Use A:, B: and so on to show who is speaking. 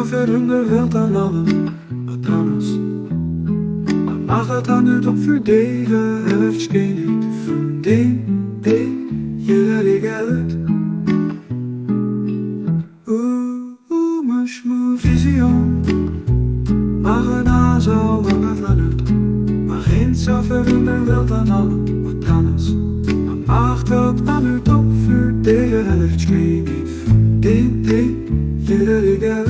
A: veranderd aan alle wat anders. Maar mag het dan nu toch verdelen? Het scheen niet van je geld. Mijn visioen. Maar een zal langer veranderd. Maar geen zo veranderd aan alle wat anders. Maar mag dat dan nu toch verdelen? Het scheen niet van je geld.